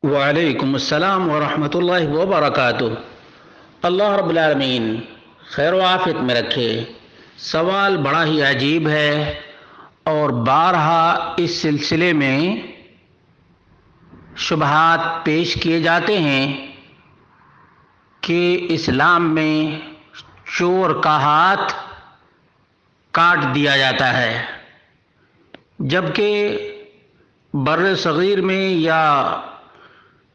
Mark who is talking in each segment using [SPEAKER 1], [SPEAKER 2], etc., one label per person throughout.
[SPEAKER 1] وعلیکم السلام ورحمۃ اللہ وبرکاتہ۔ اللہ رب العالمین خیر و عافیت میں رکھے۔ سوال بڑا ہی عجیب ہے اور بارہا اس سلسلے میں شبہات پیش کیے جاتے ہیں کہ اسلام میں چور کا ہاتھ کاٹ دیا جاتا ہے، جبکہ بر صغیر میں یا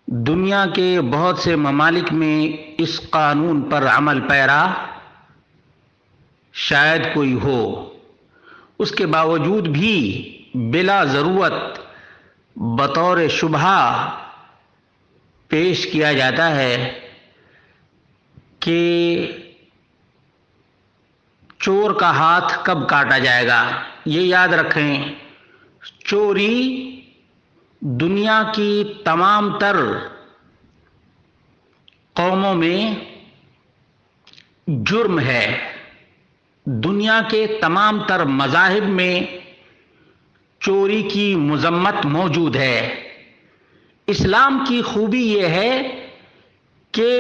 [SPEAKER 1] دنیا کے بہت سے ممالک میں اس قانون پر عمل پیرا شاید کوئی ہو، اس کے باوجود بھی بلا ضرورت بطور شبہہ پیش کیا جاتا ہے کہ چور کا ہاتھ کب کاٹا جائے گا۔ یہ یاد رکھیں، چوری دنیا کی تمام تر قوموں میں جرم ہے، دنیا کے تمام تر مذاہب میں چوری کی مذمت موجود ہے۔ اسلام کی خوبی یہ ہے کہ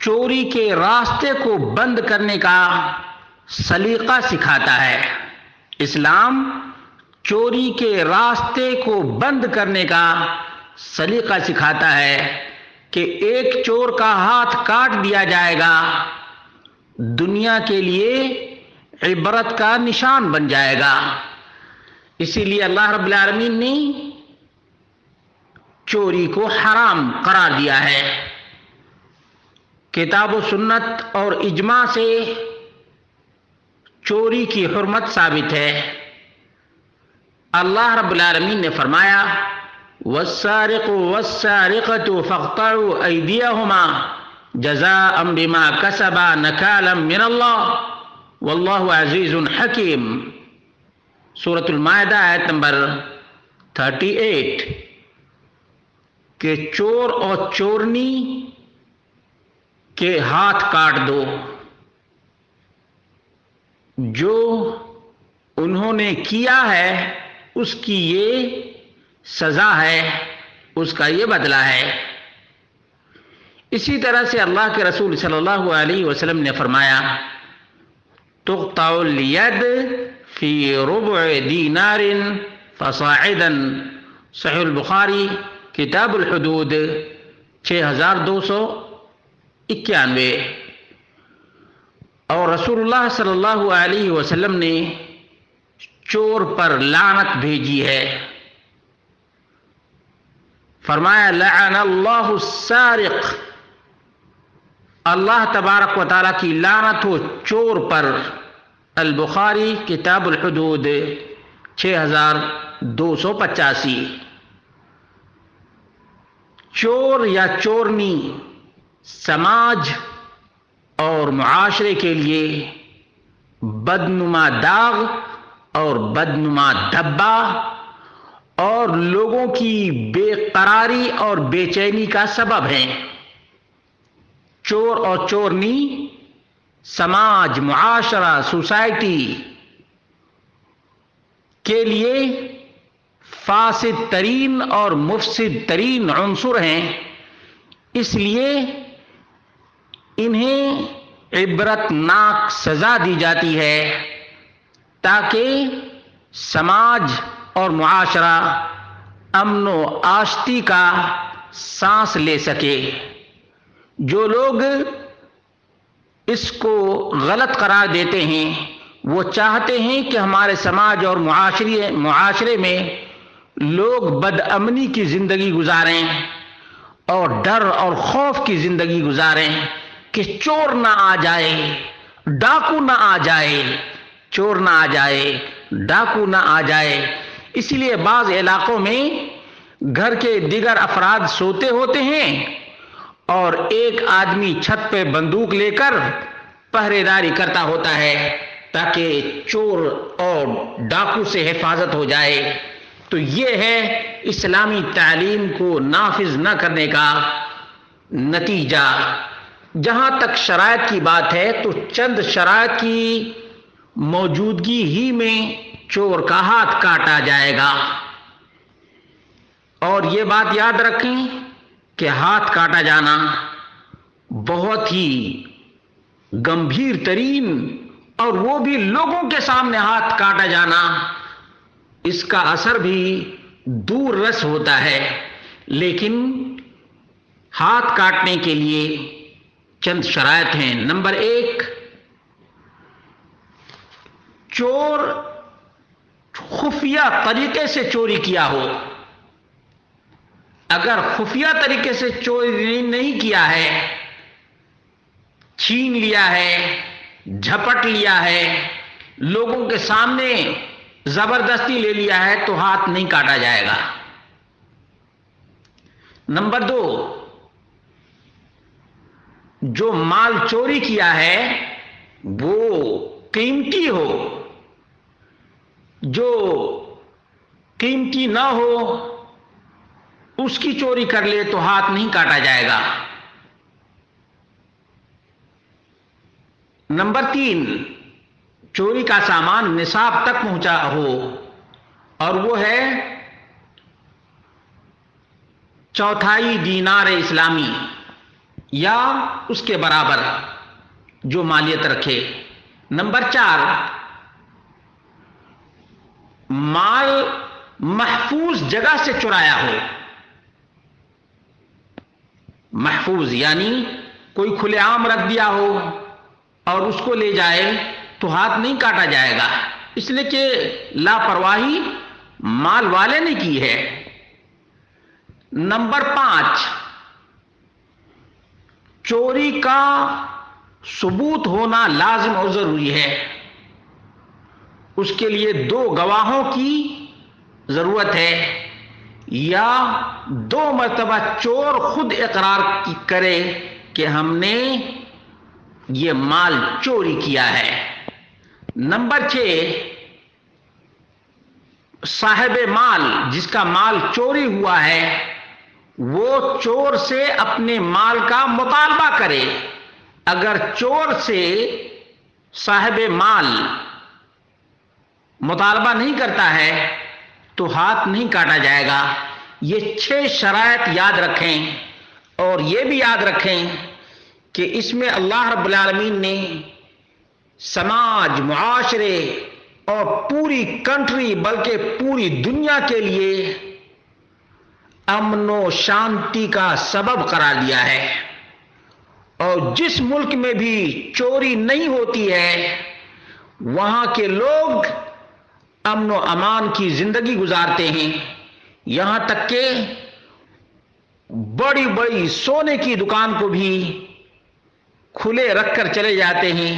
[SPEAKER 1] چوری کے راستے کو بند کرنے کا سلیقہ سکھاتا ہے۔ اسلام چوری کے راستے کو بند کرنے کا سلیقہ سکھاتا ہے کہ ایک چور کا ہاتھ کاٹ دیا جائے گا، دنیا کے لیے عبرت کا نشان بن جائے گا۔ اسی لیے اللہ رب العالمین نے چوری کو حرام قرار دیا ہے۔ کتاب و سنت اور اجماع سے چوری کی حرمت ثابت ہے۔ اللہ رب العالمین نے فرمایا وَالسَّارِقُ وَالسَّارِقَةُ فَاقْطَعُوا أَيْدِيَهُمَا جَزَاءً بِمَا كَسَبَا نَكَالًا مِّنَ اللَّهِ وَاللَّهُ عَزِيزٌ حَكِيمٌ۔ سورۃ المائدہ آیت نمبر 38 کہ چور اور چورنی کے ہاتھ کاٹ دو، جو انہوں نے کیا ہے اس کی یہ سزا ہے، اس کا یہ بدلہ ہے۔ اسی طرح سے اللہ کے رسول صلی اللہ علیہ وسلم نے فرمایا تقطع الید فی ربع دینار فصاعدا، صحیح البخاری کتاب الحدود 6291۔ اور رسول اللہ صلی اللہ علیہ وسلم نے چور پر لعنت بھیجی ہے، فرمایا لعن اللہ السارق، اللہ تبارک و تعالیٰ کی لعنت ہو چور پر۔ البخاری کتاب الحدود 6285۔ چور یا چورنی سماج اور معاشرے کے لیے بدنما داغ اور بدنما دھبا اور لوگوں کی بے قراری اور بے چینی کا سبب ہیں۔ چور اور چورنی سماج، معاشرہ، سوسائٹی کے لیے فاسد ترین اور مفسد ترین عنصر ہیں، اس لیے انہیں عبرتناک سزا دی جاتی ہے تاکہ سماج اور معاشرہ امن و آشتی کا سانس لے سکے۔ جو لوگ اس کو غلط قرار دیتے ہیں وہ چاہتے ہیں کہ ہمارے سماج اور معاشرے میں لوگ بد امنی کی زندگی گزاریں اور ڈر اور خوف کی زندگی گزاریں کہ چور نہ آ جائے، ڈاکو نہ آ جائے، چور نہ آ جائے، ڈاکو نہ آ جائے۔ اسی لیے بعض علاقوں میں گھر کے دیگر افراد سوتے ہوتے ہیں اور ایک آدمی چھت پہ بندوق لے کر پہرے داری کرتا ہوتا ہے تاکہ چور اور ڈاکو سے حفاظت ہو جائے۔ تو یہ ہے اسلامی تعلیم کو نافذ نہ کرنے کا نتیجہ۔ جہاں تک شرائط کی بات ہے تو چند شرائط کی موجودگی ہی میں چور کا ہاتھ کاٹا جائے گا، اور یہ بات یاد رکھیں کہ ہاتھ کاٹا جانا بہت ہی گمبھیر ترین، اور وہ بھی لوگوں کے سامنے ہاتھ کاٹا جانا، اس کا اثر بھی دور رس ہوتا ہے۔ لیکن ہاتھ کاٹنے کے لیے چند شرائط ہیں۔ نمبر 1، چور خفیہ طریقے سے چوری کیا ہو۔ اگر خفیہ طریقے سے چوری نہیں کیا ہے، چھین لیا ہے، جھپٹ لیا ہے، لوگوں کے سامنے زبردستی لے لیا ہے، تو ہاتھ نہیں کاٹا جائے گا۔ نمبر 2، جو مال چوری کیا ہے وہ قیمتی ہو، جو قیمتی نہ ہو اس کی چوری کر لے تو ہاتھ نہیں کاٹا جائے گا۔ نمبر 3، چوری کا سامان نصاب تک پہنچا ہو، اور وہ ہے 1/4 دینار اسلامی یا اس کے برابر جو مالیت رکھے۔ نمبر 4، مال محفوظ جگہ سے چرایا ہو۔ محفوظ یعنی کوئی کھلے عام رکھ دیا ہو اور اس کو لے جائے تو ہاتھ نہیں کاٹا جائے گا، اس لیے کہ لاپرواہی مال والے نے کی ہے۔ نمبر 5، چوری کا ثبوت ہونا لازم اور ضروری ہے۔ اس کے لیے 2 گواہوں کی ضرورت ہے، یا 2 مرتبہ چور خود اقرار کرے کہ ہم نے یہ مال چوری کیا ہے۔ نمبر 6، صاحب مال جس کا مال چوری ہوا ہے وہ چور سے اپنے مال کا مطالبہ کرے۔ اگر چور سے صاحب مال مطالبہ نہیں کرتا ہے تو ہاتھ نہیں کاٹا جائے گا۔ یہ 6 شرائط یاد رکھیں، اور یہ بھی یاد رکھیں کہ اس میں اللہ رب العالمین نے سماج، معاشرے اور پوری کنٹری بلکہ پوری دنیا کے لیے امن و شانتی کا سبب قرار دیا ہے۔ اور جس ملک میں بھی چوری نہیں ہوتی ہے وہاں کے لوگ امن و امان کی زندگی گزارتے ہیں، یہاں تک کہ بڑی بڑی سونے کی دکان کو بھی کھلے رکھ کر چلے جاتے ہیں،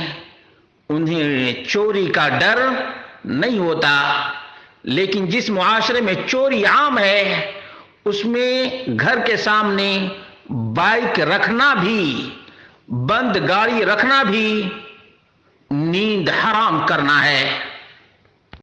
[SPEAKER 1] انہیں چوری کا ڈر نہیں ہوتا۔ لیکن جس معاشرے میں چوری عام ہے اس میں گھر کے سامنے بائک رکھنا بھی، بند گاڑی رکھنا بھی نیند حرام کرنا ہے۔